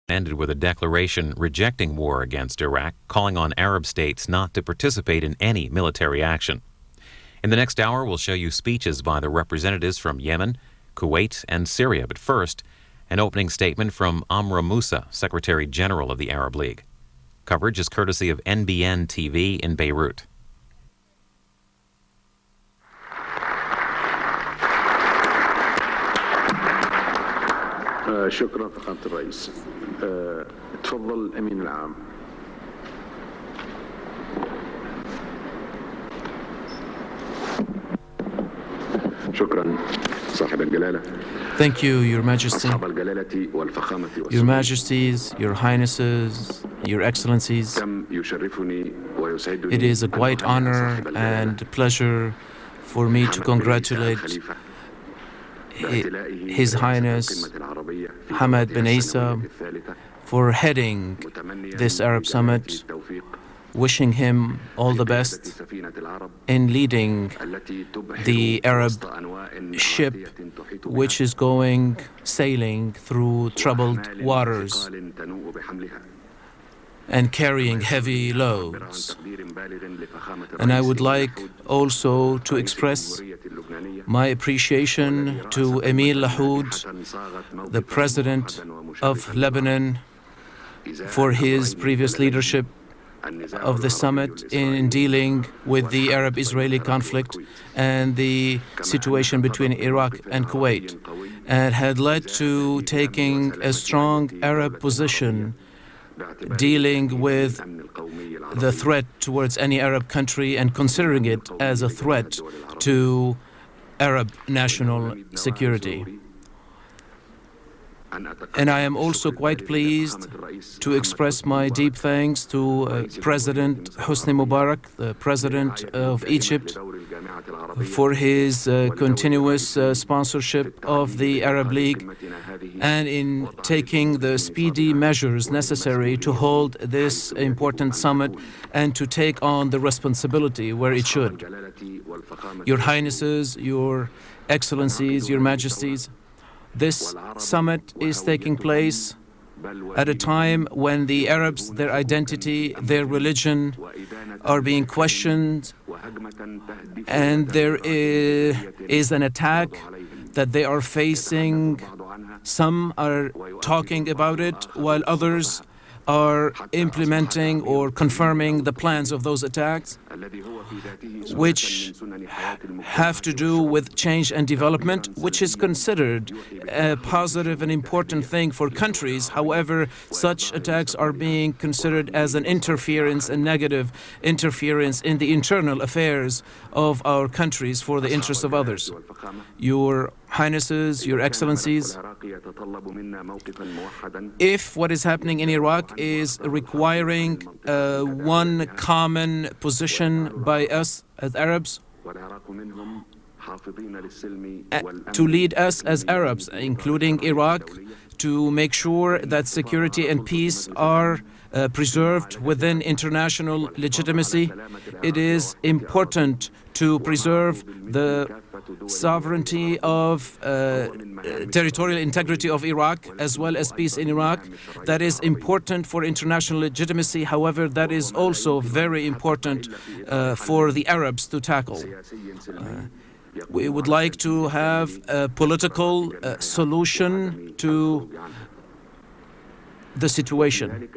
ended with a declaration rejecting war against Iraq, calling on Arab states not to participate in any military action. In the next hour, we'll show you speeches by the representatives from Yemen, Kuwait, and Syria. But first, an opening statement from Amra Moussa, Secretary General of the Arab League. Coverage is courtesy of NBN TV in Beirut. شكرا فخامة الرئيس. تفضل الأمين العام. شكرا صاحب الجلالة. Thank you, Your Majesty. Your Majesties, Your Highnesses, Your Excellencies. It is a great honor and pleasure for me to congratulate His Highness Hamad bin Isa for heading this Arab Summit, wishing him all the best in leading the Arab ship which is going sailing through troubled waters and carrying heavy loads. And I would like also to express my appreciation to Emil Lahoud, the President of Lebanon, for his previous leadership of the summit in dealing with the Arab-Israeli conflict and the situation between Iraq and Kuwait, and had led to taking a strong Arab position dealing with the threat towards any Arab country and considering it as a threat to Arab national security. And I am also quite pleased to express my deep thanks to President Hosni Mubarak, the President of Egypt, for his continuous sponsorship of the Arab League and in taking the speedy measures necessary to hold this important summit and to take on the responsibility where it should. Your Highnesses, Your Excellencies, Your Majesties, this summit is taking place at a time when the Arabs, their identity, their religion are being questioned, and there is an attack that they are facing. Some are talking about it, while others are implementing or confirming the plans of those attacks, which have to do with change and development, which is considered a positive and important thing for countries. However, such attacks are being considered as an interference, a negative interference in the internal affairs of our countries for the interests of others. Your Highnesses, Your Excellencies, if what is happening in Iraq is requiring one common position by us as Arabs, to lead us as Arabs, including Iraq, to make sure that security and peace are preserved within international legitimacy. It is important to preserve the sovereignty of territorial integrity of Iraq as well as peace in Iraq. That is important for international legitimacy. However, that is also very important for the Arabs to tackle. We would like to have a political solution to the situation.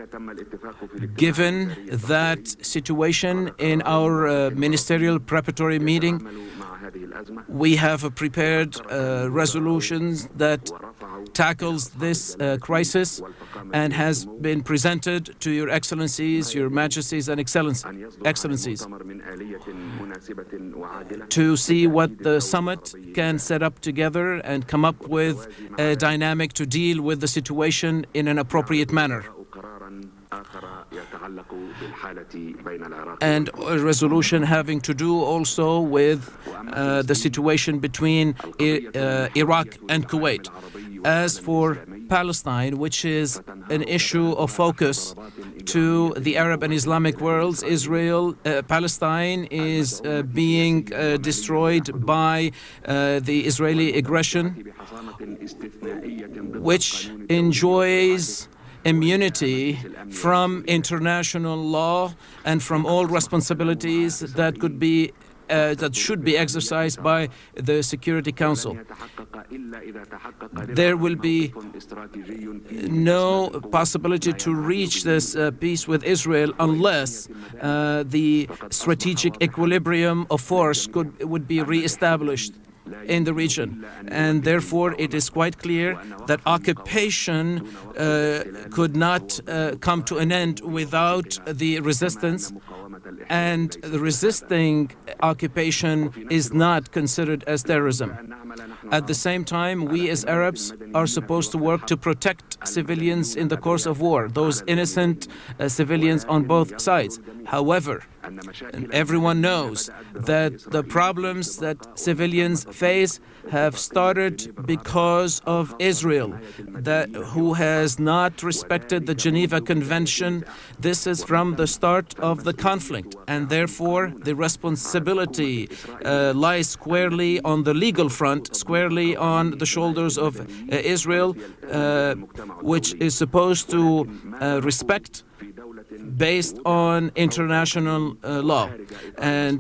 Given that situation, in our ministerial preparatory meeting, we have prepared resolutions that tackles this crisis and has been presented to Your Excellencies, Your Majesties, and Excellencies to see what the summit can set up together and come up with a dynamic to deal with the situation in an appropriate manner. And a resolution having to do also with the situation between Iraq and Kuwait. As for Palestine, which is an issue of focus to the Arab and Islamic worlds, Palestine is being destroyed by the Israeli aggression, which enjoys immunity from international law and from all responsibilities that could be that should be exercised by the Security Council. There will be no possibility to reach this peace with Israel unless the strategic equilibrium of force would be reestablished in the region. And therefore, it is quite clear that occupation could not come to an end without the resistance. And the resisting occupation is not considered as terrorism. At the same time, we as Arabs are supposed to work to protect civilians in the course of war, those innocent civilians on both sides. However, everyone knows that the problems that civilians face have started because of Israel, who has not respected the Geneva Convention. This is from the start of the conflict, and therefore the responsibility lies squarely on the legal front, squarely on the shoulders of Israel, which is supposed to respect based on international law. And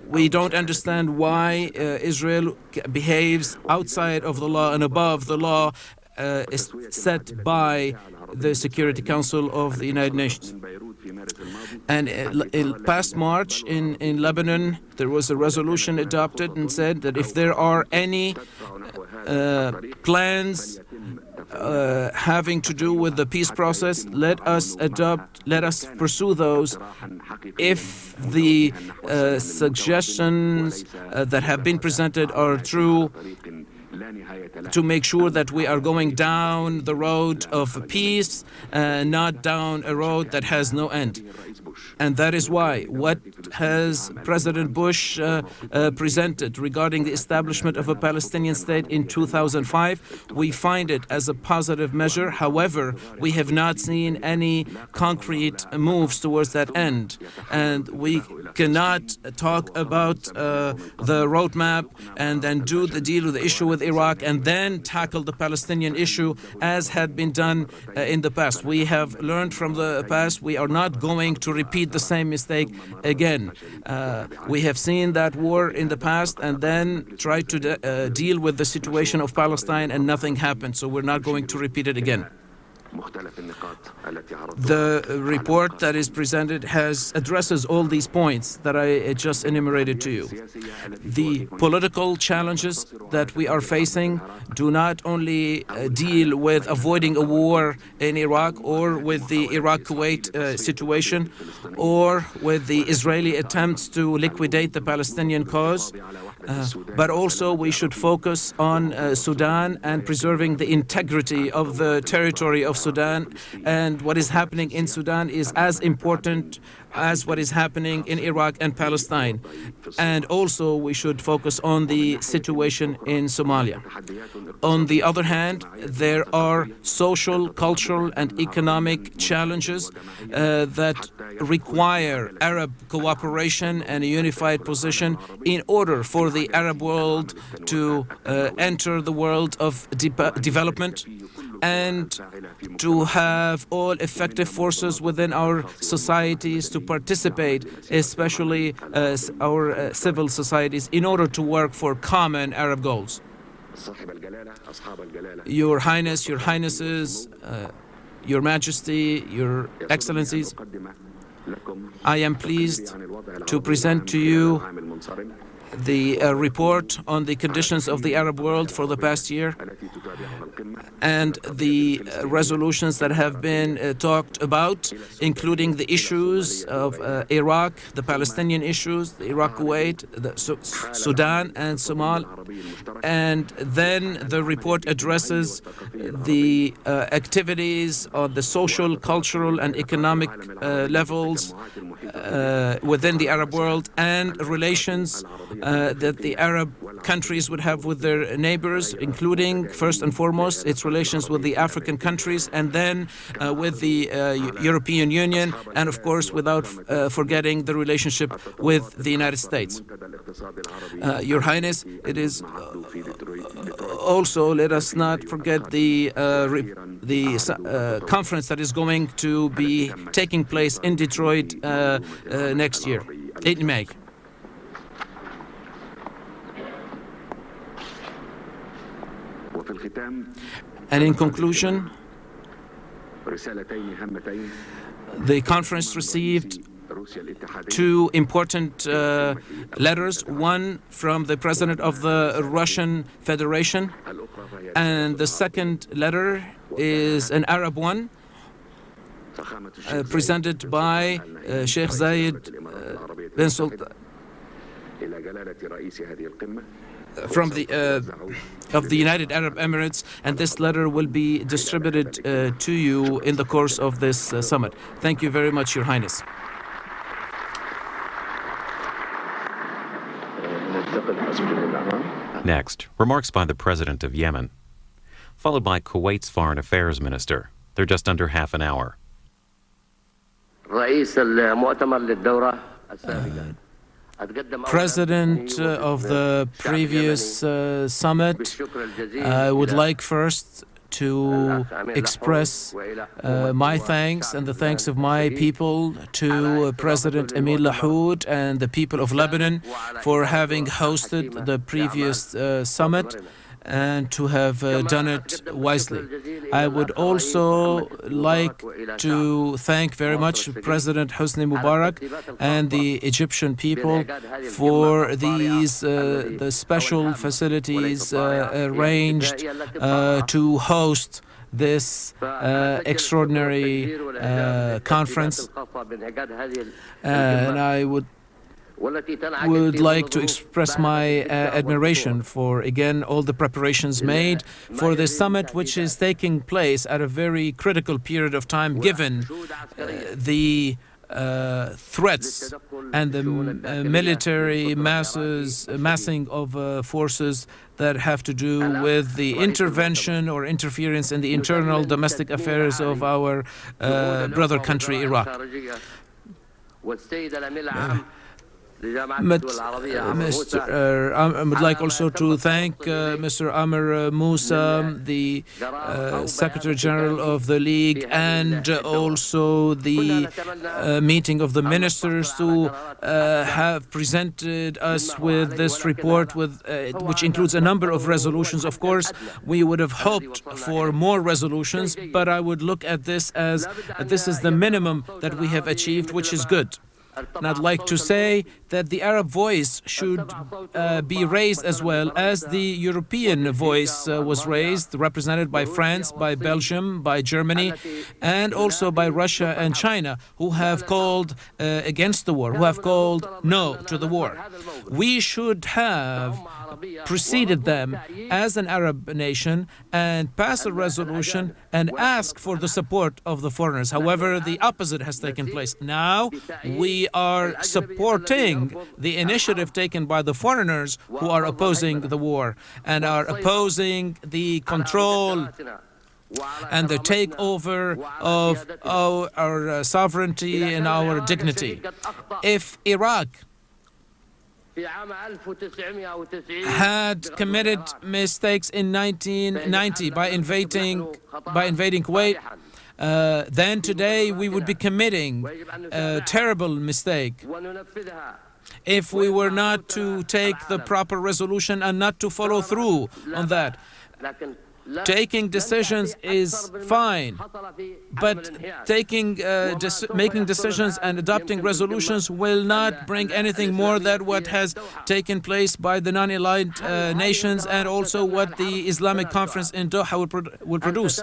we don't understand why Israel behaves outside of the law and above the law is set by the Security Council of the United Nations. And in past March in Lebanon, there was a resolution adopted and said that if there are any plans having to do with the peace process, let us pursue those. If the suggestions that have been presented are true, to make sure that we are going down the road of peace, not down a road that has no end. And that is why what has President Bush presented regarding the establishment of a Palestinian state in 2005, we find it as a positive measure. However, we have not seen any concrete moves towards that end. And we cannot talk about the roadmap and then do the deal with the issue with Iraq and then tackle the Palestinian issue as had been done in the past. We have learned from the past. We are not going to repeat the same mistake again. We have seen that war in the past and then tried to deal with the situation of Palestine and nothing happened. So we're not going to repeat it again. The report that is presented addresses all these points that I just enumerated to you. The political challenges that we are facing do not only deal with avoiding a war in Iraq or with the Iraq-Kuwait situation or with the Israeli attempts to liquidate the Palestinian cause, but also we should focus on Sudan and preserving the integrity of the territory of Sudan. And what is happening in Sudan is as important as what is happening in Iraq and Palestine. And also we should focus on the situation in Somalia. On the other hand, there are social, cultural, and economic challenges that require Arab cooperation and a unified position in order for the Arab world to enter the world of development and to have all effective forces within our societies to participate, especially our civil societies, in order to work for common Arab goals. Your Highness, Your Highnesses, Your Majesty, Your Excellencies, I am pleased to present to you the report on the conditions of the Arab world for the past year and the resolutions that have been talked about, including the issues of Iraq, the Palestinian issues, the Iraq-Kuwait, Sudan and Somalia. And then the report addresses the activities on the social, cultural and economic levels within the Arab world and relations that the Arab countries would have with their neighbors, including, first and foremost, its relations with the African countries, and then with the European Union, and of course, without forgetting the relationship with the United States. Your Highness, it is also, let us not forget the conference that is going to be taking place in Detroit next year, in May. And in conclusion, the conference received two important letters, one from the President of the Russian Federation, and the second letter is an Arab one, presented by Sheikh Zayed bin Sultan from of the United Arab Emirates, and this letter will be distributed to you in the course of this summit. Thank you very much, Your Highness. Next, remarks by the President of Yemen, followed by Kuwait's Foreign Affairs Minister. They're just under half an hour. President of the previous summit, I would like first to express my thanks and the thanks of my people to President Emil Lahoud and the people of Lebanon for having hosted the previous summit and to have done it wisely. I would also like to thank very much President Hosni Mubarak and the Egyptian people for these the special facilities arranged to host this extraordinary conference. And I would like to express my admiration for, again, all the preparations made for this summit, which is taking place at a very critical period of time, given the threats and the military massing of forces that have to do with the intervention or interference in the internal domestic affairs of our brother country, Iraq. I would like also to thank Mr. Amr Moussa, the Secretary General of the League, and also the meeting of the ministers who have presented us with this report, which includes a number of resolutions. Of course, we would have hoped for more resolutions, but I would look at this as this is the minimum that we have achieved, which is good. And I'd like to say that the Arab voice should be raised as well as the European voice was raised, represented by France, by Belgium, by Germany, and also by Russia and China, who have called against the war, who have called no to the war. We should have preceded them as an Arab nation and pass a resolution and ask for the support of the foreigners. However, the opposite has taken place. Now we are supporting the initiative taken by the foreigners who are opposing the war and are opposing the control and the takeover of our sovereignty and our dignity. If Iraq had committed mistakes in 1990 by invading Kuwait, then today we would be committing a terrible mistake if we were not to take the proper resolution and not to follow through on that. Taking decisions is fine, but making decisions and adopting resolutions will not bring anything more than what has taken place by the non-aligned nations and also what the Islamic Conference in Doha will produce.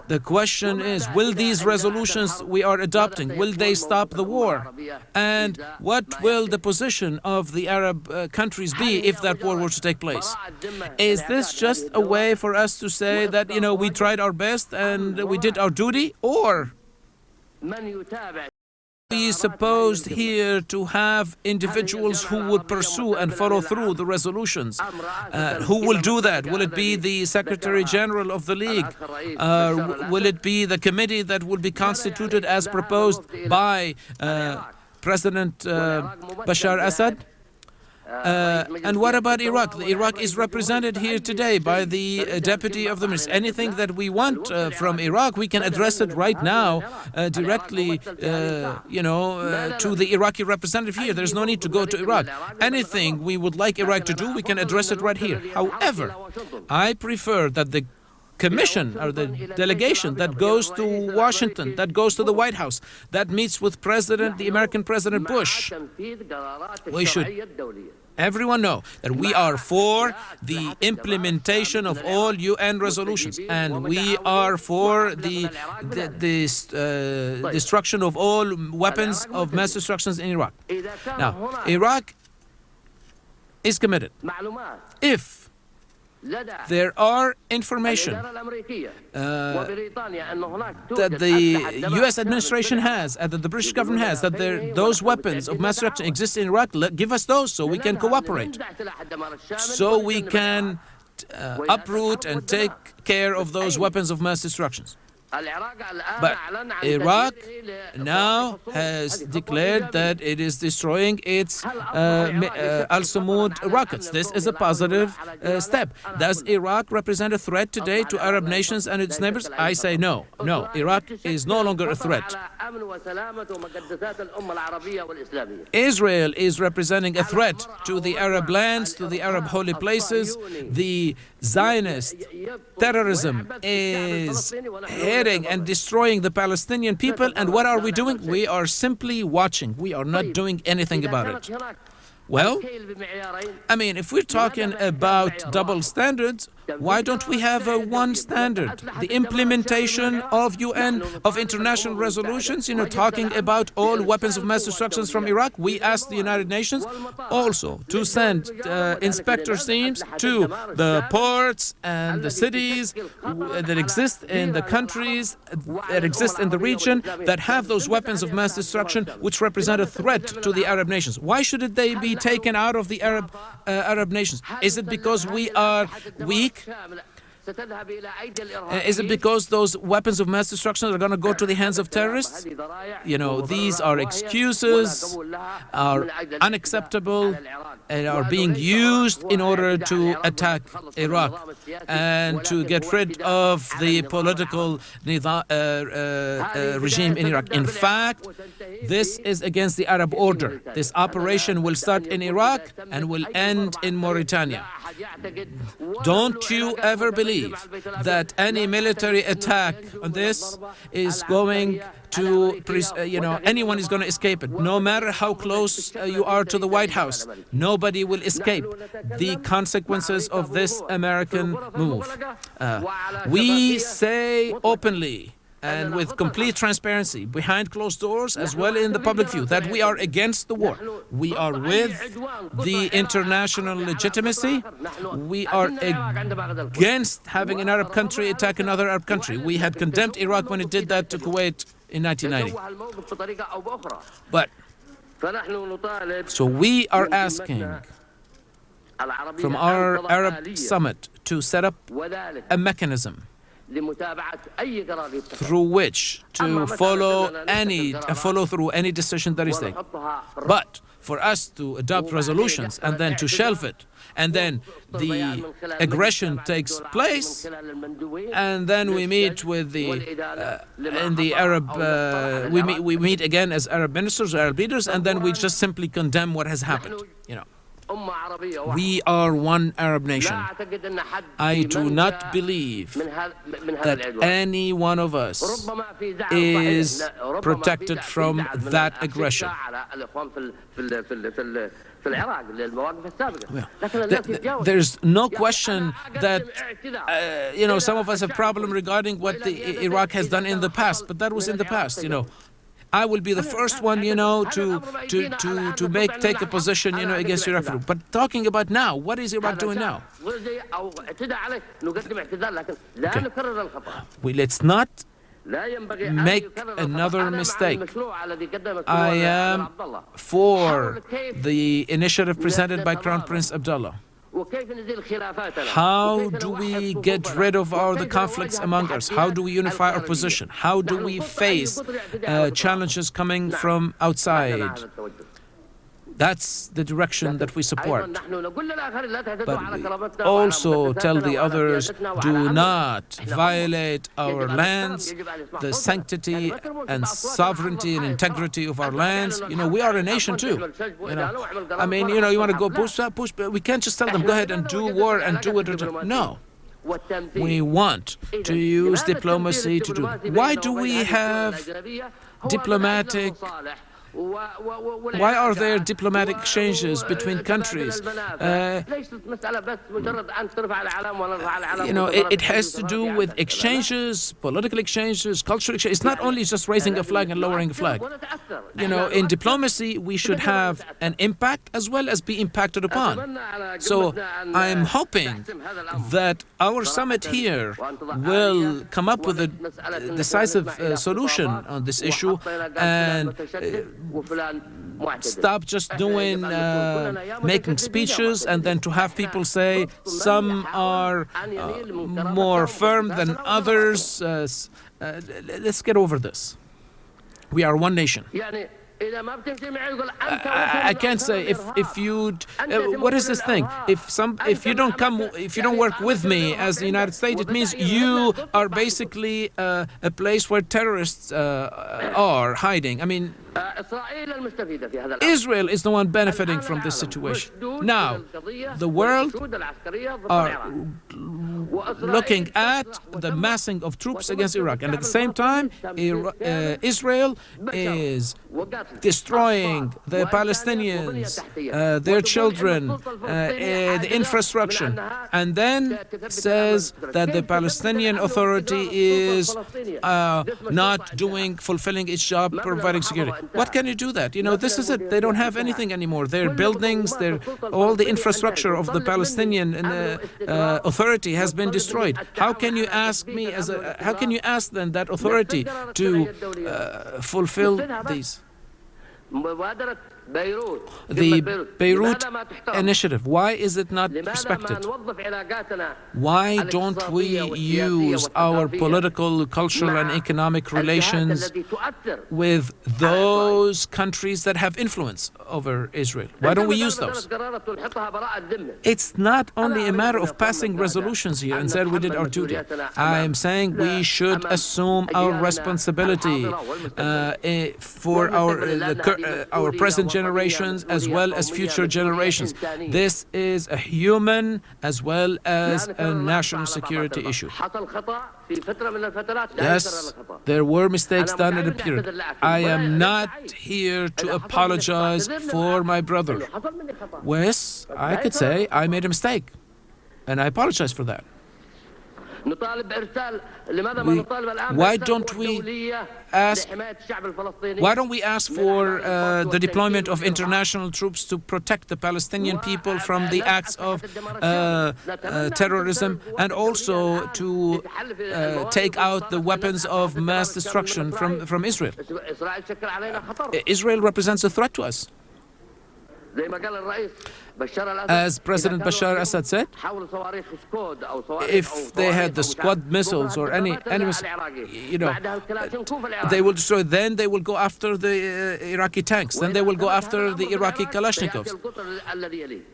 The question is, will these resolutions we are adopting, will they stop the war? And what will the position of the Arab countries be if that war were to take place? Is this just a way for us to say that, we tried our best and we did our duty, or we supposed here to have individuals who would pursue and follow through the resolutions? Who will do that? Will it be the Secretary General of the League? Will it be the committee that will be constituted as proposed by President Bashar Assad? And what about Iraq? Iraq is represented here today by the deputy of the minister. Anything that we want from Iraq, we can address it right now directly, to the Iraqi representative here. There's no need to go to Iraq. Anything we would like Iraq to do, we can address it right here. However, I prefer that the commission or the delegation that goes to Washington, that goes to the White House, that meets with the American President Bush, we should everyone know that we are for the implementation of all UN resolutions, and we are for the destruction of all weapons of mass destruction in Iraq. Now, Iraq is committed. If there are information that the U.S. administration has, and that the British government has, that those weapons of mass destruction exist in Iraq, give us those so we can cooperate, so we can uproot and take care of those weapons of mass destruction. But Iraq now has declared that it is destroying its Al-Samud rockets. This is a positive step. Does Iraq represent a threat today to Arab nations and its neighbors? I say no. No, Iraq is no longer a threat. Israel is representing a threat to the Arab lands, to the Arab holy places. The Zionist terrorism is hitting and destroying the Palestinian people. And what are we doing? We are simply watching. We are not doing anything about it. Well, I mean, if we're talking about double standards, why don't we have one standard? The implementation of UN, of international resolutions, talking about all weapons of mass destruction from Iraq. We asked the United Nations also to send inspector teams to the ports and the cities that exist in the countries, that exist in the region, that have those weapons of mass destruction, which represent a threat to the Arab nations. Why shouldn't they be taken out of the Arab nations? Is it because we are weak? Is it because those weapons of mass destruction are going to go to the hands of terrorists? These are excuses, are unacceptable, and are being used in order to attack Iraq and to get rid of the political regime in Iraq. In fact, this is against the Arab order. This operation will start in Iraq and will end in Mauritania. Don't you ever believe that any military attack on this is going to, anyone is going to escape it. No matter how close you are to the White House, nobody will escape the consequences of this American move. We say openly and with complete transparency, behind closed doors as well in the public view, that we are against the war. We are with the international legitimacy. We are against having an Arab country attack another Arab country. We had condemned Iraq when it did that to Kuwait in 1990. So we are asking from our Arab summit to set up a mechanism through which to follow through any decision that is taken. But for us to adopt resolutions and then to shelve it, and then the aggression takes place, and then we meet with the Arab, we meet again as Arab ministers, Arab leaders, and then we just simply condemn what has happened. We are one Arab nation. I do not believe that any one of us is protected from that aggression. There's no question that some of us have problem regarding what Iraq has done in the past, but that was in the past. I will be the first one, to take a position, against Iraq. But talking about now, what is Iraq doing now? Okay. Let's not make another mistake. I am for the initiative presented by Crown Prince Abdullah. How do we get rid of the conflicts among us? How do we unify our position? How do we face challenges coming from outside? That's the direction that we support. But we also tell the others, do not violate our lands, the sanctity and sovereignty and integrity of our lands. We are a nation too. I mean, you want to go push, but we can't just tell them, go ahead and do war and do it. No. We want to use diplomacy to do it. Why do we have diplomatic? Why are there diplomatic exchanges between countries? It has to do with exchanges, political exchanges, cultural exchanges. It's not only just raising a flag and lowering a flag. In diplomacy, we should have an impact as well as be impacted upon. So I'm hoping that our summit here will come up with a decisive solution on this issue and stop just doing making speeches and then to have people say some are more firm than others. Let's get over this. We are one nation. I can't say if you what is this thing? If you don't work with me as the United States, it means you are basically a place where terrorists are hiding. I mean, Israel is the one benefiting from this situation. Now, the world are looking at the massing of troops against Iraq, and at the same time, Israel is destroying the Palestinians, their children, the infrastructure, and then says that the Palestinian Authority is not fulfilling its job, providing security. What can you do that? This is it. They don't have anything anymore. Their buildings, all the infrastructure of the Palestinian Authority has been destroyed. How can you ask me how can you ask then that authority to fulfill these? The Beirut Initiative, why is it not respected? Why don't we use our political, cultural, and economic relations with those countries that have influence over Israel? Why don't we use those? It's not only a matter of passing resolutions here and saying we did our duty. I am saying we should assume our responsibility for our present generations as well as future generations. This is a human as well as a national security issue. Yes, there were mistakes done in a period. I am not here to apologize for my brother. Yes, I could say I made a mistake, and I apologize for that. Why don't we ask for the deployment of international troops to protect the Palestinian people from the acts of terrorism and also to take out the weapons of mass destruction from Israel? Israel represents a threat to us. As President Bashar al-Assad said, if they had the Scud missiles or any they will destroy. Then they will go after the Iraqi tanks. Then they will go after the Iraqi Kalashnikovs.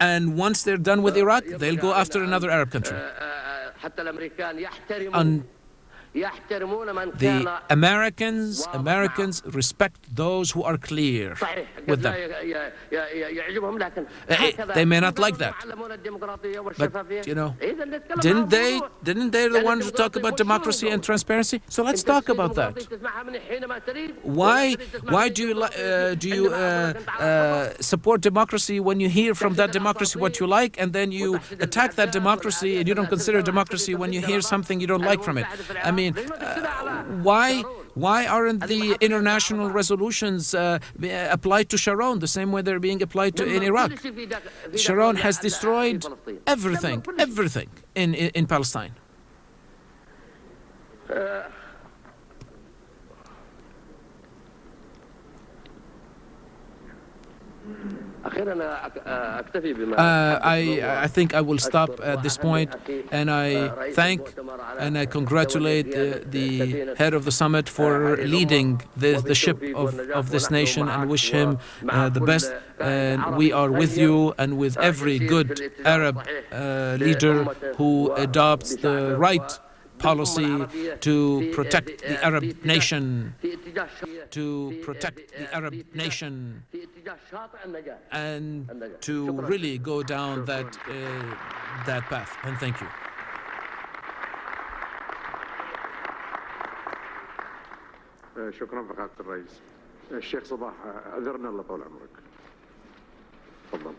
And once they're done with Iraq, they'll go after another Arab country. The Americans respect those who are clear with them. They may not like that, but didn't they the ones who talk about democracy and transparency? So let's talk about that. Why do you support democracy when you hear from that democracy what you like, and then you attack that democracy and you don't consider democracy when you hear something you don't like from it? I mean, why aren't the international resolutions applied to Sharon the same way they're being applied to in Iraq? Sharon has destroyed everything in Palestine. I think I will stop at this point, and I thank and I congratulate the head of the summit for leading the ship of this nation, and wish him the best. And we are with you and with every good Arab leader who adopts the right policy to protect the Arab nation, and to really go down that path. And thank you. شكرا فخامة الرئيس. الشيخ صباح أعذرنا الله طول عمرك. تفضل.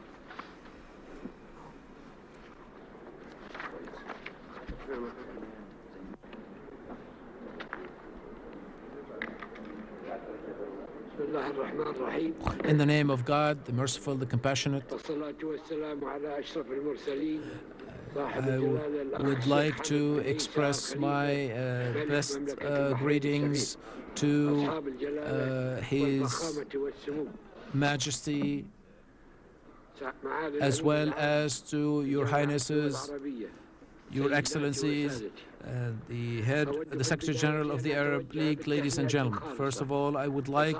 In the name of God, the merciful, the compassionate, I would like to express my best greetings to His Majesty, as well as to Your Highnesses, Your Excellencies, the Secretary General of the Arab League, ladies and gentlemen. First of all, I would like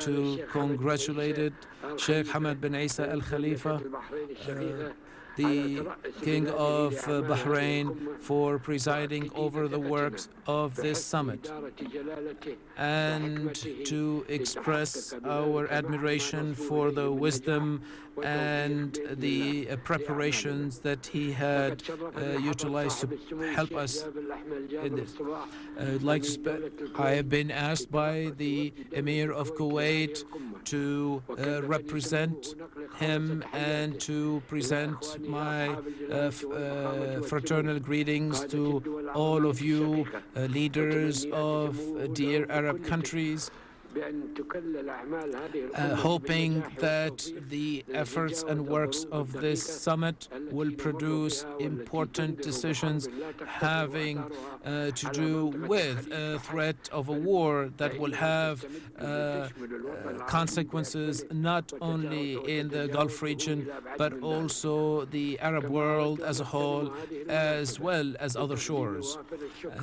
to congratulate Sheikh Hamad bin Isa Al Khalifa, the King of Bahrain, for presiding over the works of this summit, and to express our admiration for the wisdom and the preparations that he had utilized to help us in this. I have been asked by the Emir of Kuwait to represent him and to present my fraternal greetings to all of you, leaders of dear Arab countries, hoping that the efforts and works of this summit will produce important decisions having to do with a threat of a war that will have consequences not only in the Gulf region, but also the Arab world as a whole, as well as other shores.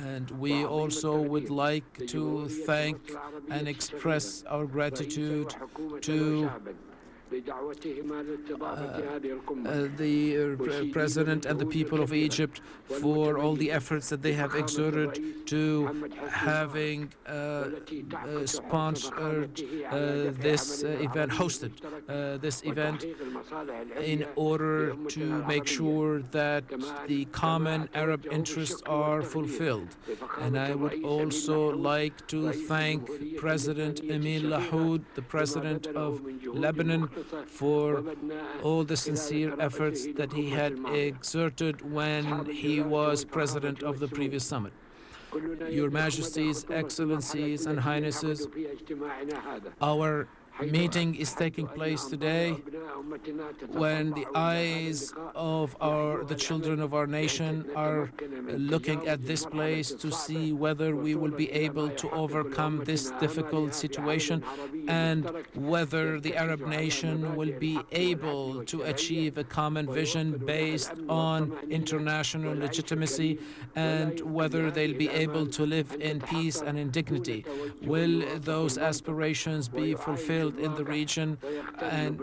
And we also would like to thank and express our gratitude to the President and the people of Egypt for all the efforts that they have exerted to having sponsored this event, hosted this event, in order to make sure that the common Arab interests are fulfilled. And I would also like to thank President Emil Lahoud, the President of Lebanon, for all the sincere efforts that he had exerted when he was president of the previous summit. Your Majesties, Excellencies, and Highnesses, our meeting is taking place today when the eyes of the children of our nation are looking at this place to see whether we will be able to overcome this difficult situation, and whether the Arab nation will be able to achieve a common vision based on international legitimacy, and whether they'll be able to live in peace and in dignity. Will those aspirations be fulfilled in the region, and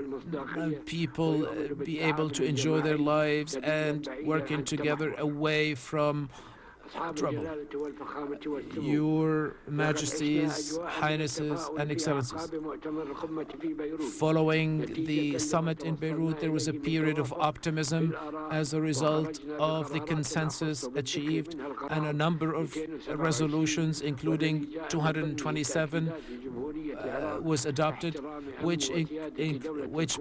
people be able to enjoy their lives and working together away from trouble? Your Majesties, Highnesses, and Excellencies, following the summit in Beirut, there was a period of optimism as a result of the consensus achieved, and a number of resolutions, including 227, was adopted, which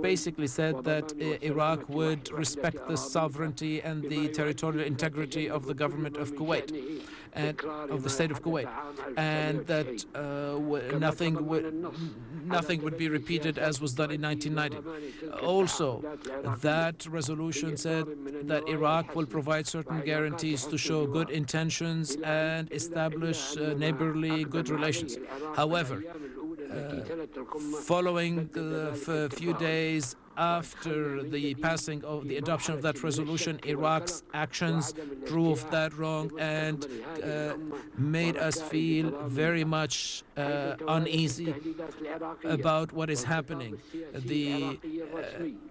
basically said that Iraq would respect the sovereignty and the territorial integrity of the government of Kuwait and of the state of Kuwait, and that nothing would be repeated as was done in 1990. Also, that resolution said that Iraq will provide certain guarantees to show good intentions and establish neighborly good relations. However, following a few days after the passing of the adoption of that resolution, Iraq's actions proved that wrong and made us feel very much uneasy about what is happening. The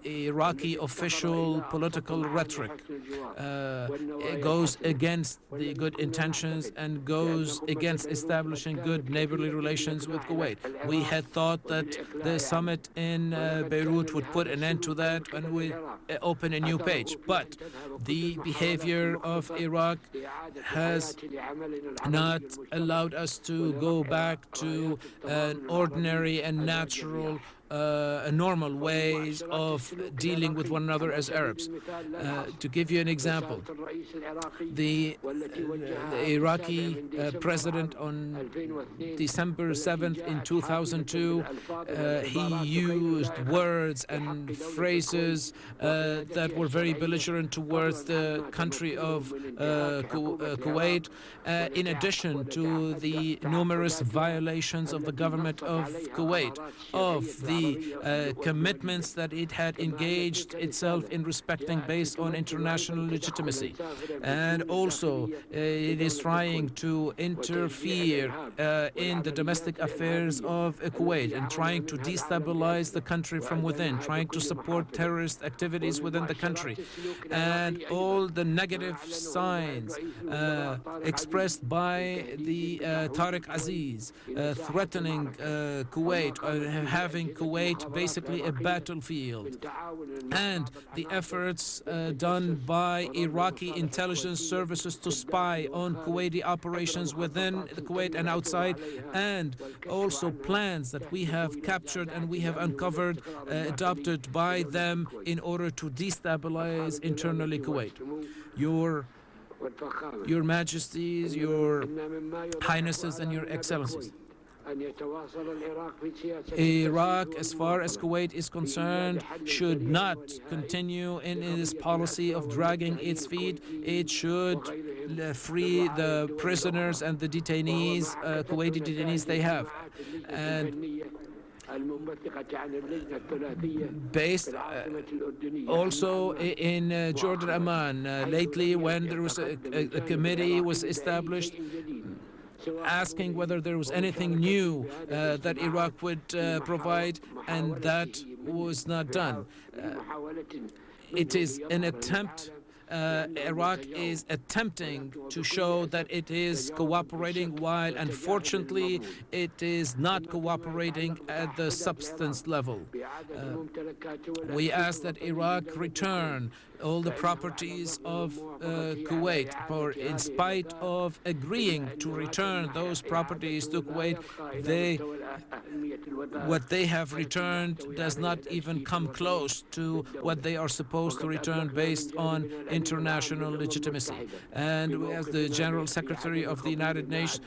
Iraqi official political rhetoric goes against the good intentions and goes against establishing good neighborly relations with Kuwait. We had thought that the summit in Beirut would put an end to that and would open a new page. But the behavior of Iraq has not allowed us to go back to an ordinary and natural normal ways of dealing with one another as Arabs. To give you an example, the Iraqi president on December 7th in 2002, he used words and phrases that were very belligerent towards the country of Kuwait, in addition to the numerous violations of the government of Kuwait, of the commitments that it had engaged itself in respecting based on international legitimacy. And also, it is trying to interfere in the domestic affairs of Kuwait and trying to destabilize the country from within, trying to support terrorist activities within the country. And all the negative signs expressed by the Tariq Aziz, threatening Kuwait, having Kuwait basically a battlefield, and the efforts done by Iraqi intelligence services to spy on Kuwaiti operations within Kuwait and outside, and also plans that we have captured and we have uncovered, adopted by them in order to destabilize internally Kuwait. Your Majesties, Your Highnesses, and Your Excellencies, Iraq, as far as Kuwait is concerned, should not continue in its policy of dragging its feet. It should free the prisoners and the detainees, Kuwaiti detainees they have. And based also in Jordan, Amman, lately when there was a committee was established asking whether there was anything new that Iraq would provide, and that was not done. It is an attempt. Iraq is attempting to show that it is cooperating, while unfortunately it is not cooperating at the substance level. We ask that Iraq return all the properties of Kuwait, for in spite of agreeing to return those properties to Kuwait, what they have returned does not even come close to what they are supposed to return based on international legitimacy. And as the General Secretary of the United Nations,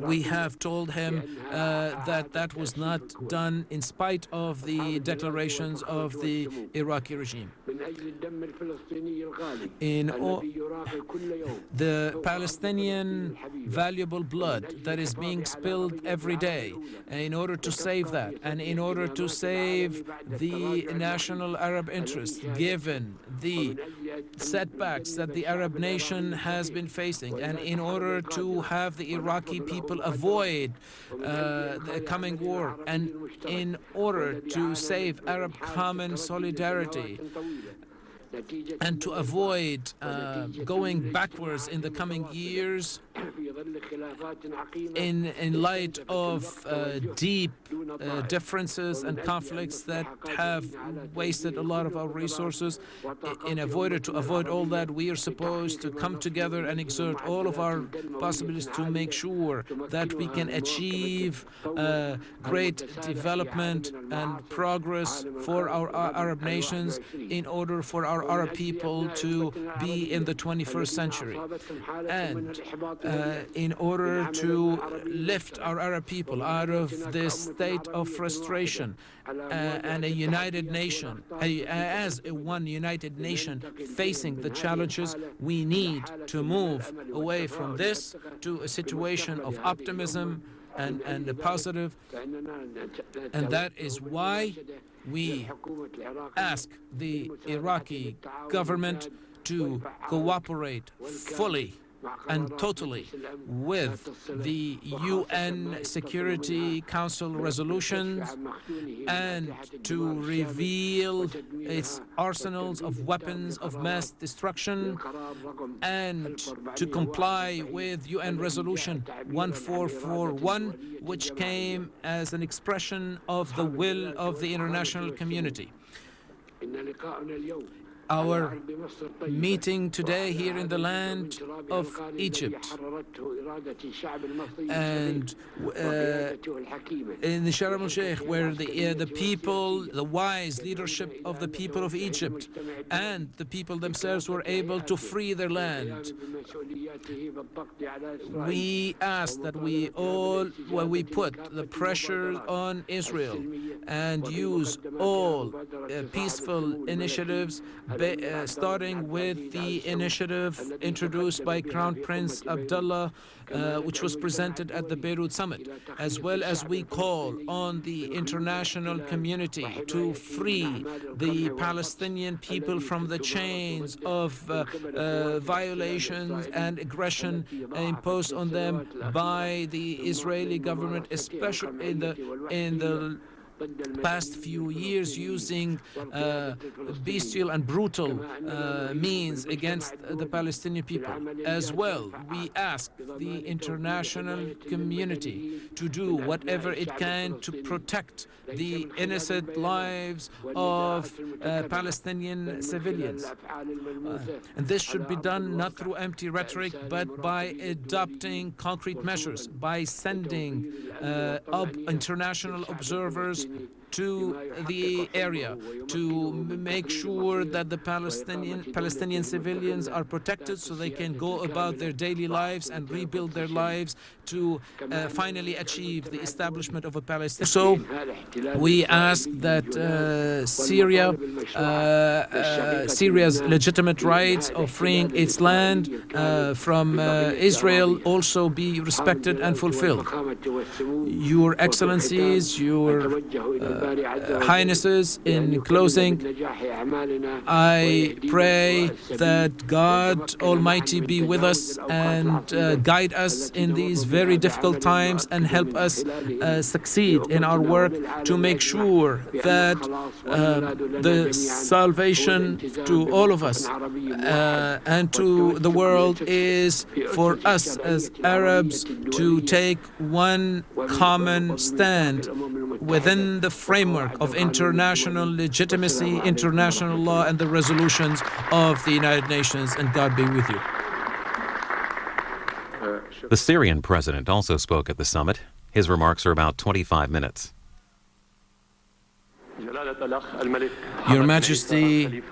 we have told him that that was not done in spite of the declarations of the Iraqi regime. In the Palestinian valuable blood that is being spilled every day in order to save that, and in order to save the national Arab interest, given the setbacks that the Arab nation has been facing, and in order to have the Iraqi people avoid the coming war, and in order to save Arab common solidarity, and to avoid going backwards in the coming years, in light of deep differences and conflicts that have wasted a lot of our resources, to avoid all that, we are supposed to come together and exert all of our possibilities to make sure that we can achieve great development and progress for our Arab nations, in order for our Arab people to be in the 21st century, and in order to lift our Arab people out of this state of frustration, and a united nation, as a one united nation facing the challenges, we need to move away from this to a situation of optimism, and positive. And that is why we ask the Iraqi government to cooperate fully and totally with the UN Security Council resolutions and to reveal its arsenals of weapons of mass destruction and to comply with UN Resolution 1441, which came as an expression of the will of the international community. Our meeting today here in the land of Egypt and in the Sharm el-Sheikh, where the people, the wise leadership of the people of Egypt and the people themselves were able to free their land. We ask that we put the pressure on Israel and use all peaceful initiatives, starting with the initiative introduced by Crown Prince Abdullah, which was presented at the Beirut summit, as well as we call on the international community to free the Palestinian people from the chains of violations and aggression imposed on them by the Israeli government, especially in the past few years, using bestial and brutal means against the Palestinian people. As well, we ask the international community to do whatever it can to protect the innocent lives of Palestinian civilians. And this should be done not through empty rhetoric, but by adopting concrete measures, by sending international observers to the area to make sure that the Palestinian civilians are protected so they can go about their daily lives and rebuild their lives to finally achieve the establishment of a Palestine. So we ask that Syria's legitimate rights of freeing its land from Israel also be respected and fulfilled. Your Excellencies, your Highnesses, in closing, I pray that God Almighty be with us and guide us in these very difficult times and help us succeed in our work to make sure that the salvation to all of us and to the world is for us as Arabs to take one common stand within the framework of international legitimacy, international law, and the resolutions of the United Nations, and God be with you. The Syrian president also spoke at the summit. His remarks are about 25 minutes. Your Majesty,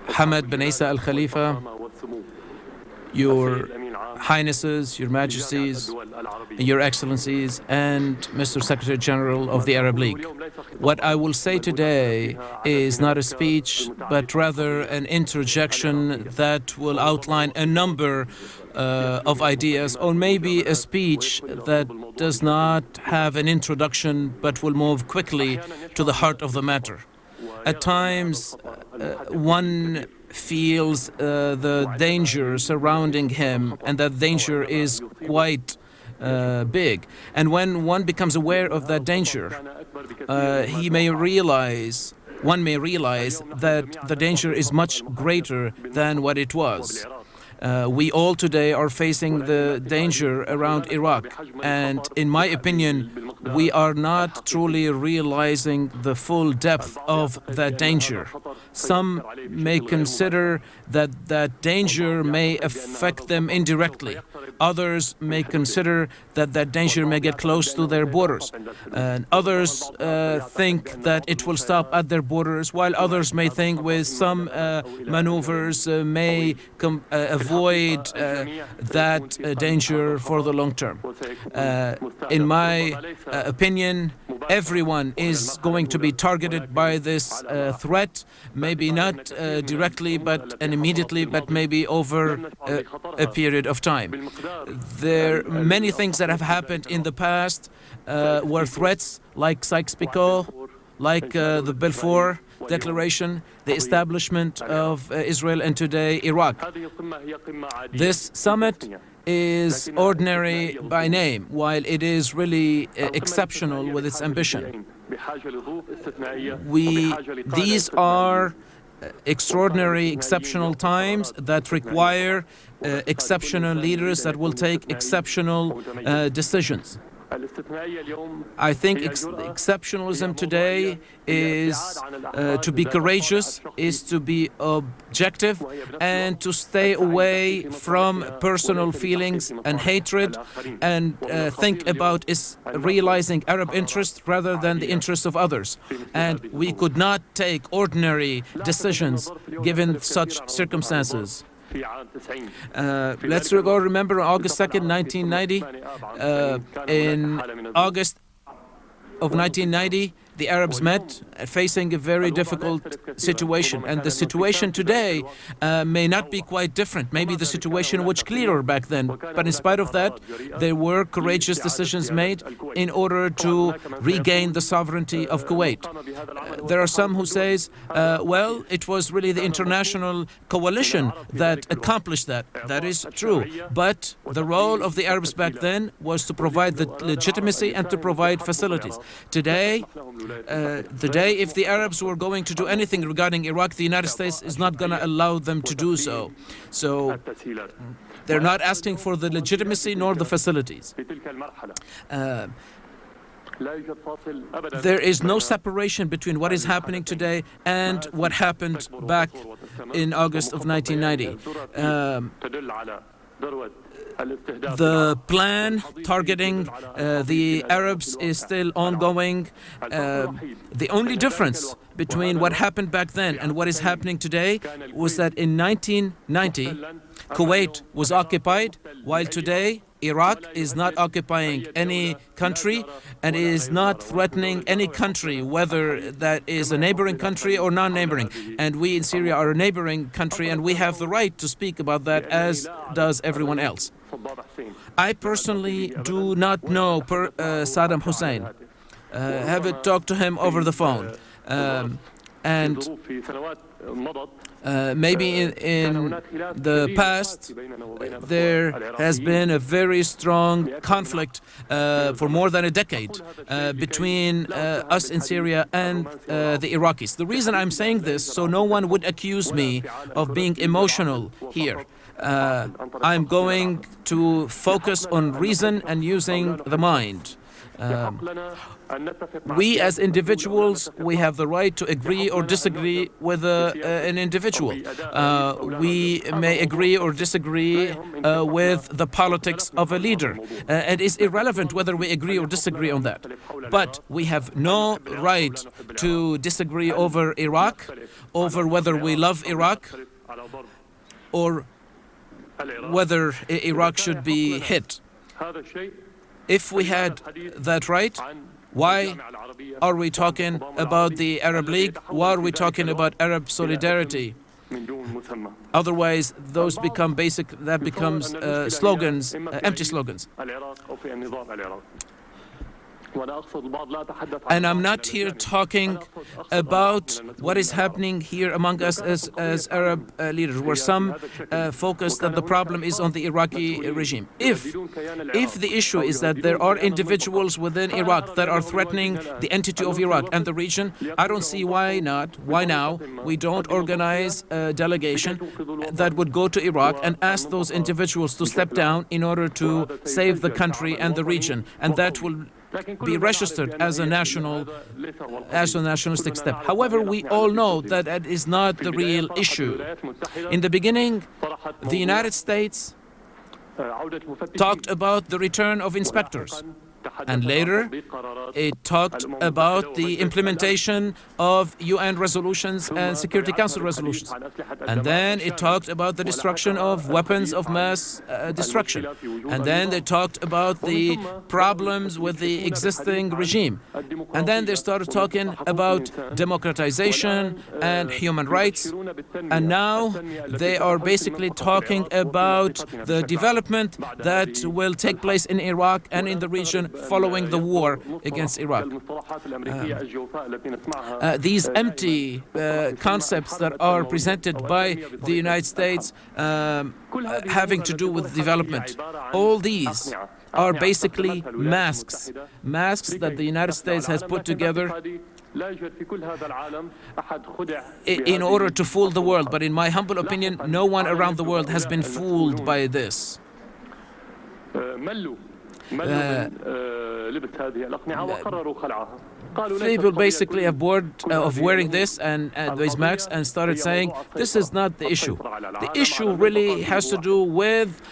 Hamad bin Isa Al Khalifa, Your Highnesses, Your Majesties, Your Excellencies, and Mr. Secretary General of the Arab League. What I will say today is not a speech, but rather an interjection that will outline a number of ideas, or maybe a speech that does not have an introduction but will move quickly to the heart of the matter. At times, one feels the danger surrounding him, and that danger is quite big. And when one becomes aware of that danger, one may realize that the danger is much greater than what it was. We all today are facing the danger around Iraq, and in my opinion, we are not truly realizing the full depth of that danger. Some may consider that that danger may affect them indirectly. Others may consider that that danger may get close to their borders. And others think that it will stop at their borders, while others may think with some maneuvers may avoid that danger for the long term. In my opinion, everyone is going to be targeted by this threat, maybe not directly and immediately, but maybe over a period of time. There are many things that have happened in the past were threats, like Sykes-Picot, like the Balfour Declaration, the establishment of Israel, and today Iraq. This summit is ordinary by name, while it is really exceptional with its ambition. These are extraordinary, exceptional times that require exceptional leaders that will take exceptional decisions. I think exceptionalism today is to be courageous, is to be objective, and to stay away from personal feelings and hatred, and think about realizing Arab interests rather than the interests of others. And we could not take ordinary decisions given such circumstances. Let's remember August 2nd, 1990. In August of 1990, the Arabs met, facing a very difficult situation. And the situation today may not be quite different. Maybe the situation was clearer back then. But in spite of that, there were courageous decisions made in order to regain the sovereignty of Kuwait. There are some who say, well, it was really the international coalition that accomplished that. That is true. But the role of the Arabs back then was to provide the legitimacy and to provide facilities. Today, if the Arabs were going to do anything regarding Iraq, the United States is not going to allow them to do so. So they're not asking for the legitimacy nor the facilities. There is no separation between what is happening today and what happened back in August of 1990. The plan targeting the Arabs is still ongoing. The only difference between what happened back then and what is happening today was that in 1990, Kuwait was occupied, while today Iraq is not occupying any country and is not threatening any country, whether that is a neighboring country or non-neighboring. And we in Syria are a neighboring country, and we have the right to speak about that, as does everyone else. I personally do not know Saddam Hussein. Haven't talked to him over the phone. Maybe in the past, there has been a very strong conflict for more than a decade between us in Syria and the Iraqis. The reason I'm saying this, so no one would accuse me of being emotional here. I'm going to focus on reason and using the mind. We as individuals, we have the right to agree or disagree with an individual. We may agree or disagree with the politics of a leader. It is irrelevant whether we agree or disagree on that. But we have no right to disagree over Iraq, over whether we love Iraq, or whether Iraq should be hit. If we had that right, why are we talking about the Arab League? Why are we talking about Arab solidarity? Otherwise, those become becomes slogans, empty slogans. And I'm not here talking about what is happening here among us as Arab leaders, where some focus that the problem is on the Iraqi regime. If the issue is that there are individuals within Iraq that are threatening the entity of Iraq and the region, I don't see why now we don't organize a delegation that would go to Iraq and ask those individuals to step down in order to save the country and the region, and that will be registered as a nationalistic step. However, we all know that that is not the real issue. In the beginning, the United States talked about the return of inspectors. And later, it talked about the implementation of UN resolutions and Security Council resolutions. And then it talked about the destruction of weapons of mass destruction. And then they talked about the problems with the existing regime. And then they started talking about democratization and human rights. And now they are basically talking about the development that will take place in Iraq and in the region following the war against Iraq. These empty concepts that are presented by the United States having to do with development, all these are basically masks that the United States has put together in order to fool the world. But in my humble opinion, no one around the world has been fooled by this. People basically are bored of wearing this and these masks and started saying, this is not the issue. The issue really has to do with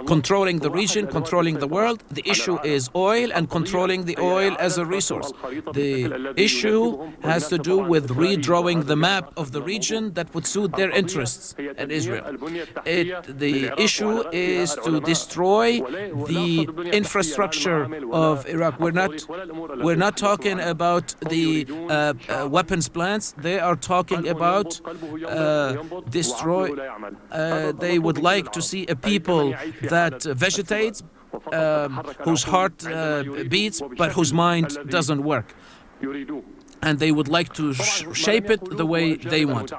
controlling the region, controlling the world. The issue is oil and controlling the oil as a resource. The issue has to do with redrawing the map of the region that would suit their interests in Israel. The issue is to destroy the infrastructure of Iraq. We're not talking about the weapons plants. They are talking about destroy. They would like to see a people that vegetates, whose heart beats, but whose mind doesn't work. And they would like to shape it the way they want.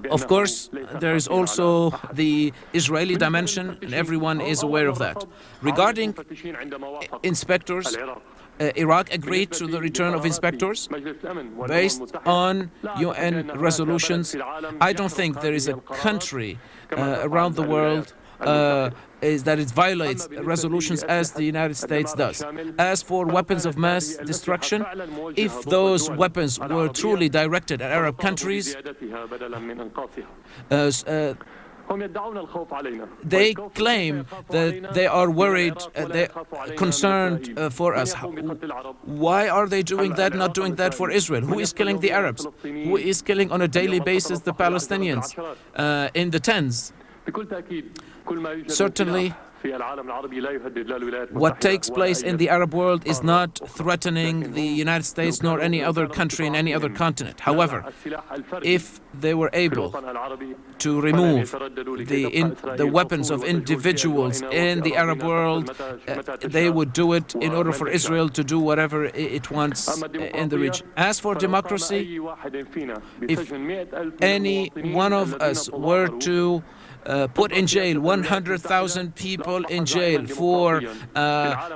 Of course, there is also the Israeli dimension, and everyone is aware of that. Regarding inspectors, Iraq agreed to the return of inspectors based on UN resolutions. I don't think there is a country around the world that it violates resolutions as the United States does. As for weapons of mass destruction, if those weapons were truly directed at Arab countries, they claim that they are worried, they're concerned for us. Why are they doing that, not doing that for Israel? Who is killing the Arabs? Who is killing on a daily basis the Palestinians in the tens? Certainly, what takes place in the Arab world is not threatening the United States nor any other country in any other continent. However, if they were able to remove the weapons of individuals in the Arab world, they would do it in order for Israel to do whatever it wants in the region. As for democracy, if any one of us were to put in jail 100,000 people in jail for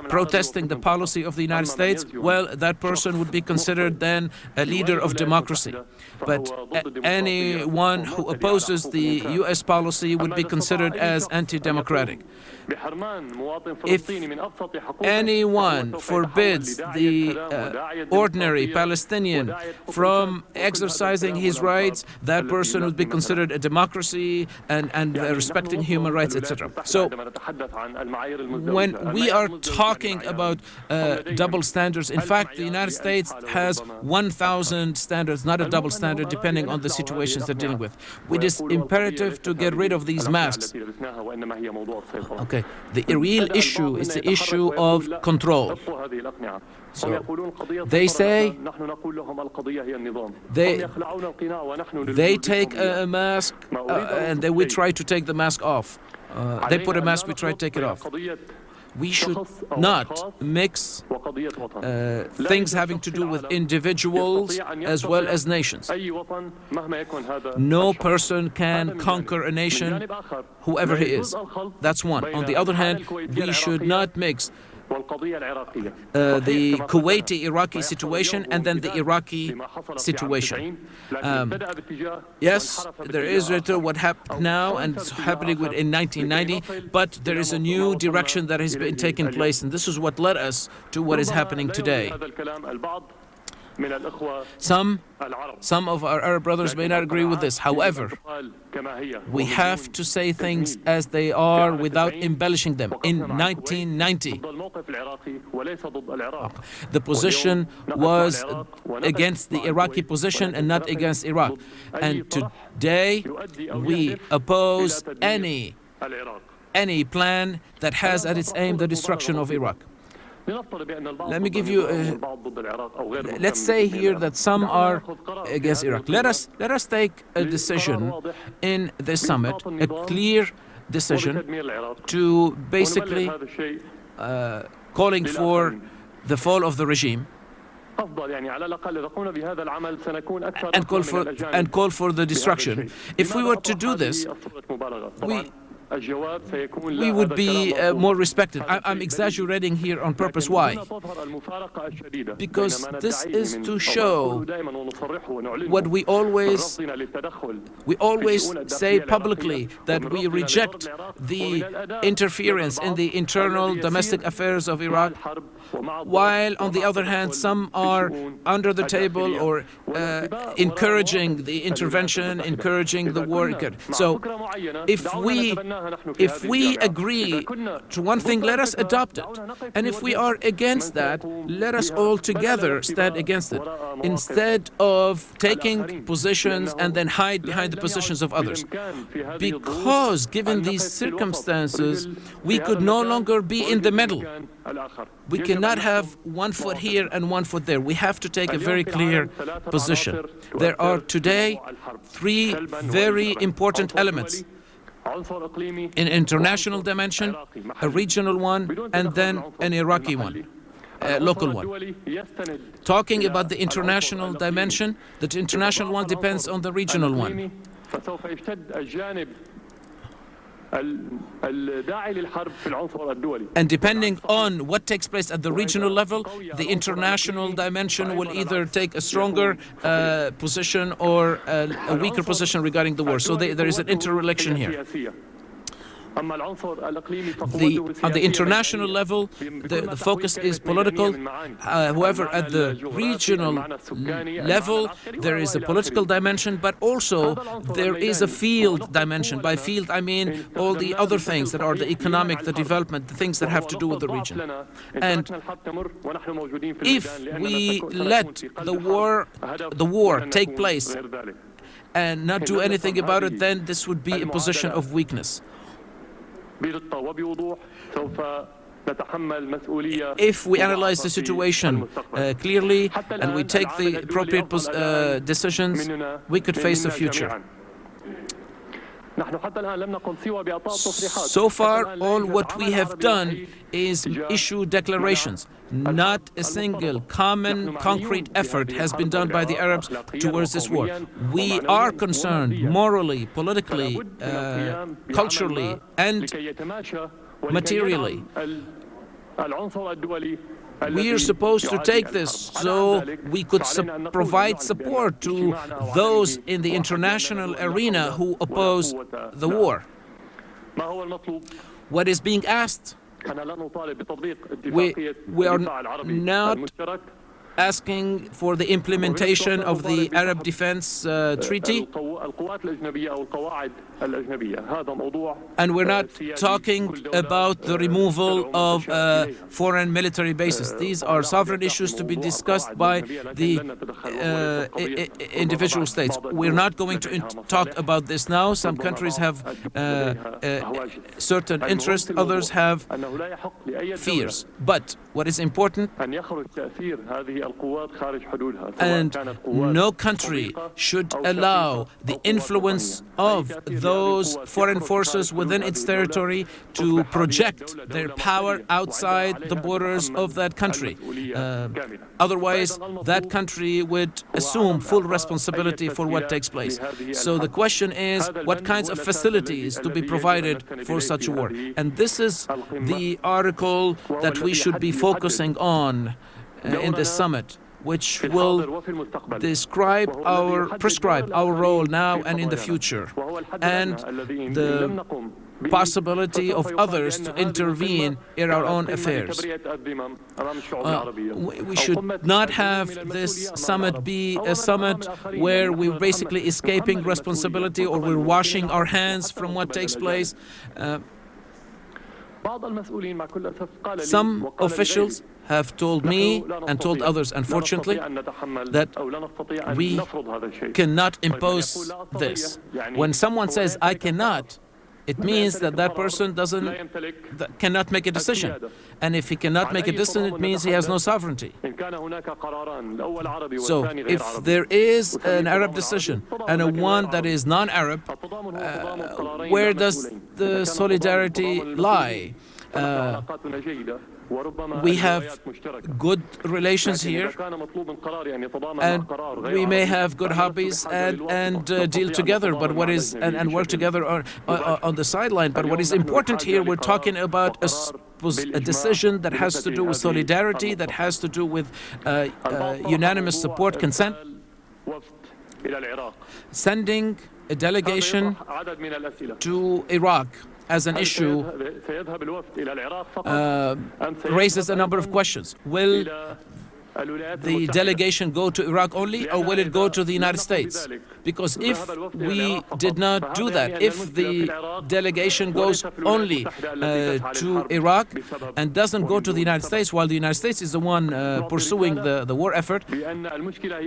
protesting the policy of the United States, well, that person would be considered then a leader of democracy. But anyone who opposes the U.S. policy would be considered as anti-democratic. If anyone forbids the ordinary Palestinian from exercising his rights, that person would be considered a democracy and respecting human rights, etc. So when we are talking about double standards, in fact, the United States has 1,000 standards, not a double standard, depending on the situations they're dealing with. It is imperative to get rid of these masks. Okay, the real issue is the issue of control. So they say they take a mask and then we try to take the mask off. They put a mask, we try to take it off. We should not mix things having to do with individuals as well as nations. No person can conquer a nation, whoever he is. That's one. On the other hand, we should not mix the Kuwaiti-Iraqi situation and then the Iraqi situation. Yes, there is what happened now and it's happening in 1990, but there is a new direction that has been taking place, and this is what led us to what is happening today. Some of our Arab brothers may not agree with this. However, we have to say things as they are without embellishing them. In 1990, the position was against the Iraqi position and not against Iraq. And today, we oppose any plan that has at its aim the destruction of Iraq. Let me give you let's say here that some are against Iraq. Let us take a decision in this summit, a clear decision to basically calling for the fall of the regime and call for the destruction. If we were to do this, we would be more respected. I'm exaggerating here on purpose. Why? Because this is to show what we always say publicly, that we reject the interference in the internal domestic affairs of Iraq, while on the other hand some are under the table or encouraging the intervention, encouraging the war. So if we agree to one thing, let us adopt it. And if we are against that, let us all together stand against it, instead of taking positions and then hide behind the positions of others. Because given these circumstances, we could no longer be in the middle. We cannot have one foot here and one foot there. We have to take a very clear position. There are today three very important elements: an international dimension, a regional one, and then an Iraqi one, a local one. Talking about the international dimension, the international one depends on the regional one. And depending on what takes place at the regional level, the international dimension will either take a stronger position or a weaker position regarding the war. So there is an interrelation here. On the international level, the focus is political. However, at the regional level, there is a political dimension, but also there is a field dimension. By field, I mean all the other things that are the economic, the development, the things that have to do with the region. And if we let the war take place and not do anything about it, then this would be a position of weakness. If we analyze the situation clearly and we take the appropriate decisions, we could face the future. So far, all what we have done is issue declarations. Not a single common, concrete effort has been done by the Arabs towards this war. We are concerned morally, politically, culturally, and materially. We are supposed to take this so we could provide support to those in the international arena who oppose the war. What is being asked? We are not asking for the implementation of the Arab Defense Treaty, and we're not talking about the removal of foreign military bases. These are sovereign issues to be discussed by the individual states. We're not going to talk about this now. Some countries have certain interests, others have fears. But what is important, and no country should allow the influence of those foreign forces within its territory to project their power outside the borders of that country. Otherwise, that country would assume full responsibility for what takes place. So the question is, what kinds of facilities to be provided for such a war? And this is the article that we should be focusing on in this summit, which will prescribe our role now and in the future. And possibility of others to intervene in our own affairs. We should not have this summit be a summit where we're basically escaping responsibility or we're washing our hands from what takes place. Some officials have told me and told others, unfortunately, that we cannot impose this. When someone says, I cannot, it means that that person cannot make a decision. And if he cannot make a decision, it means he has no sovereignty. So if there is an Arab decision and a one that is non-Arab, where does the solidarity lie? We have good relations here, and we may have good hobbies and deal together, but what is and work together on the sideline. But what is important here, we're talking about a decision that has to do with solidarity, that has to do with unanimous support, consent. Sending a delegation to Iraq as an issue raises a number of questions. Will the delegation go to Iraq only, or will it go to the United States? Because if we did not do that, if the delegation goes only to Iraq and doesn't go to the United States, while the United States is the one pursuing the war effort,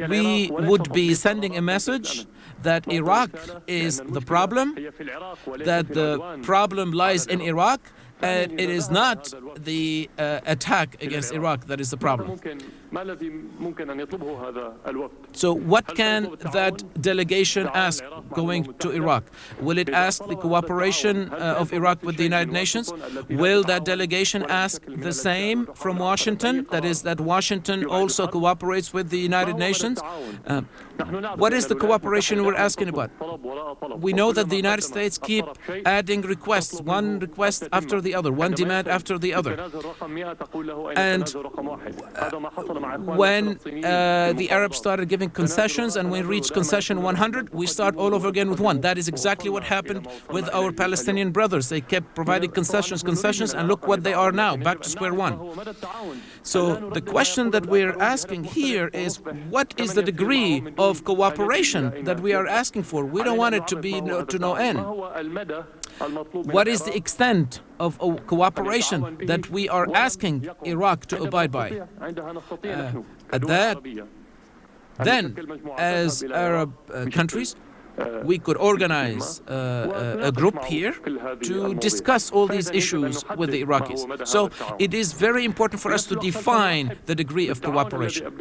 we would be sending a message that Iraq is the problem, that the problem lies in Iraq, and it is not the attack against Iraq that is the problem. So what can that delegation ask going to Iraq? Will it ask the cooperation of Iraq with the United Nations? Will that delegation ask the same from Washington? That is, that Washington also cooperates with the United Nations? What is the cooperation we're asking about? We know that the United States keep adding requests, one request after the other, one demand after the other. And when the Arabs started giving concessions and we reached concession 100, we start all over again with one. That is exactly what happened with our Palestinian brothers. They kept providing concessions, and look what they are now, back to square one. So the question that we're asking here is, what is the degree of cooperation that we are asking for? We don't want it to be to no end. What is the extent of cooperation that we are asking Iraq to abide by? Then, as Arab countries, we could organize a group here to discuss all these issues with the Iraqis. So it is very important for us to define the degree of cooperation.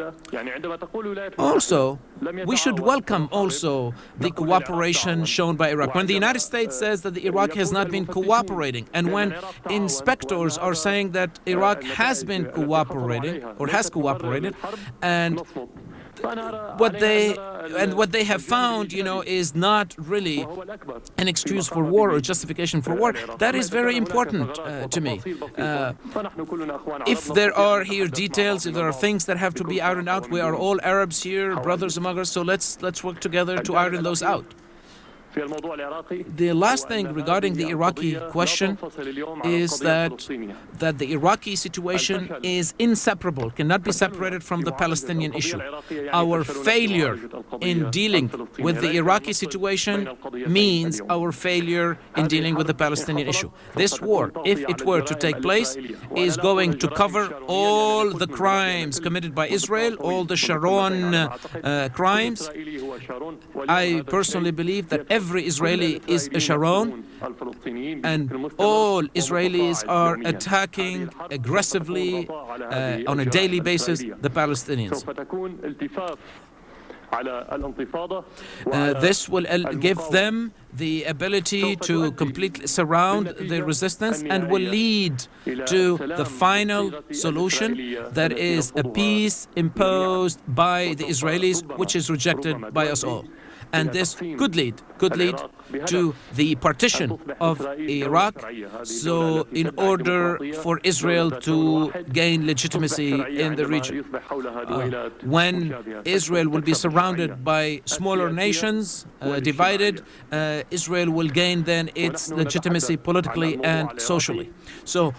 Also, we should welcome also the cooperation shown by Iraq. When the United States says that Iraq has not been cooperating, and when inspectors are saying that Iraq has been cooperating or has cooperated, and what they have found, is not really an excuse for war or justification for war. That is very important to me. If there are here details, if there are things that have to be ironed out, we are all Arabs here, brothers among us, so let's work together to iron those out. The last thing regarding the Iraqi question is that the Iraqi situation is inseparable, cannot be separated from the Palestinian issue. Our failure in dealing with the Iraqi situation means our failure in dealing with the Palestinian issue. This war, if it were to take place, is going to cover all the crimes committed by Israel, all the Sharon crimes. I personally believe that every Israeli is a Sharon, and all Israelis are attacking aggressively on a daily basis the Palestinians. This will give them the ability to completely surround the resistance and will lead to the final solution, that is a peace imposed by the Israelis, which is rejected by us all. And this could lead to the partition of Iraq. So in order for Israel to gain legitimacy in the region, when Israel will be surrounded by smaller nations, divided, Israel will gain then its legitimacy politically and socially. So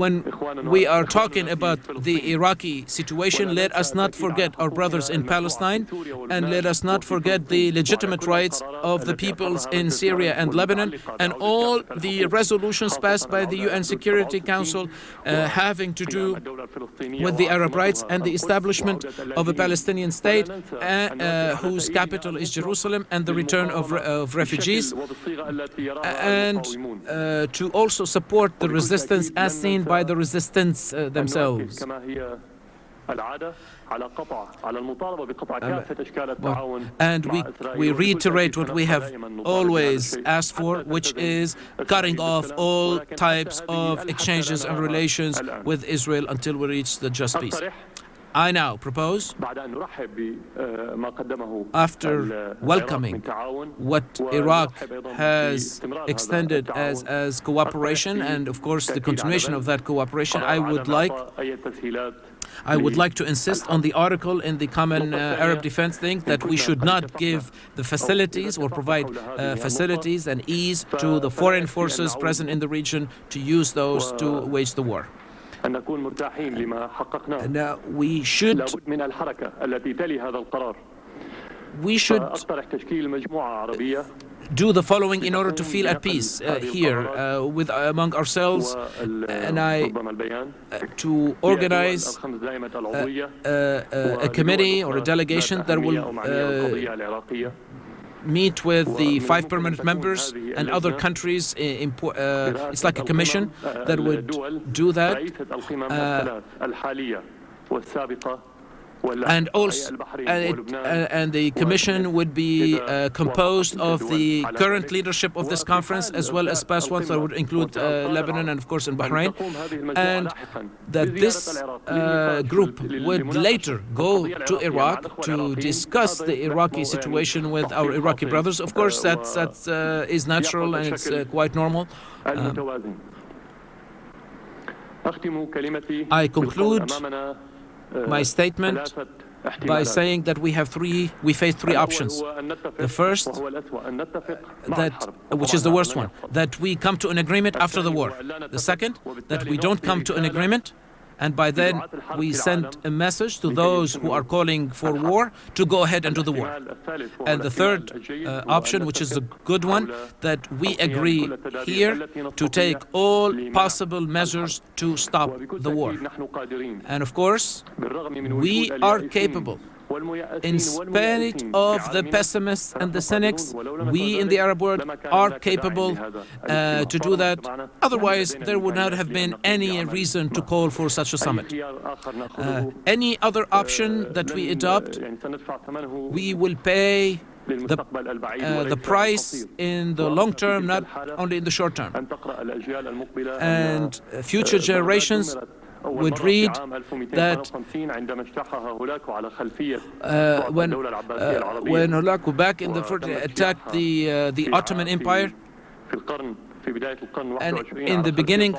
when we are talking about the Iraqi situation, let us not forget our brothers in Palestine, and let us not forget the legitimate rights of the peoples in Syria and Lebanon, and all the resolutions passed by the UN Security Council having to do with the Arab rights and the establishment of a Palestinian state whose capital is Jerusalem, and the return of refugees, and to also support the resistance as seen by the resistance themselves. And we reiterate what we have always asked for, which is cutting off all types of exchanges and relations with Israel until we reach the just peace. I now propose, after welcoming what Iraq has extended as cooperation, and of course the continuation of that cooperation, I would like to insist on the article in the Common Arab Defense Thing that we should not give the facilities or provide facilities and ease to the foreign forces present in the region to use those to wage the war. Now, we should do the following in order to feel at peace here among ourselves, and to organize a committee or a delegation that will meet with the 5 permanent members and other countries. It's like a commission that would do that. And also, and the commission would be composed of the current leadership of this conference, as well as past ones that would include Lebanon and, of course, in Bahrain, and that this group would later go to Iraq to discuss the Iraqi situation with our Iraqi brothers. Of course, that is natural and it's quite normal. I conclude my statement by saying that we face three options. The first, which is the worst one, that we come to an agreement after the war. The second, that we don't come to an agreement, and by then we send a message to those who are calling for war to go ahead and do the war. And the third option, which is a good one, that we agree here to take all possible measures to stop the war. And of course, we are capable, in spite of the pessimists and the cynics, we in the Arab world are capable to do that. Otherwise, there would not have been any reason to call for such a summit. Any other option that we adopt, we will pay the price in the long term, not only in the short term. And future generations would read that when Hulagu back in the 40s attacked the Ottoman Empire, and in the beginning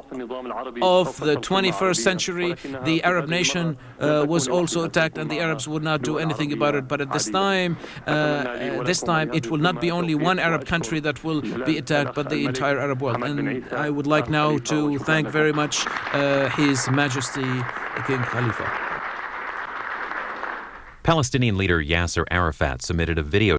of the 21st century, the Arab nation was also attacked, and the Arabs would not do anything about it. But at this time, it will not be only one Arab country that will be attacked, but the entire Arab world. And I would like now to thank very much His Majesty King Khalifa. Palestinian leader Yasser Arafat submitted a video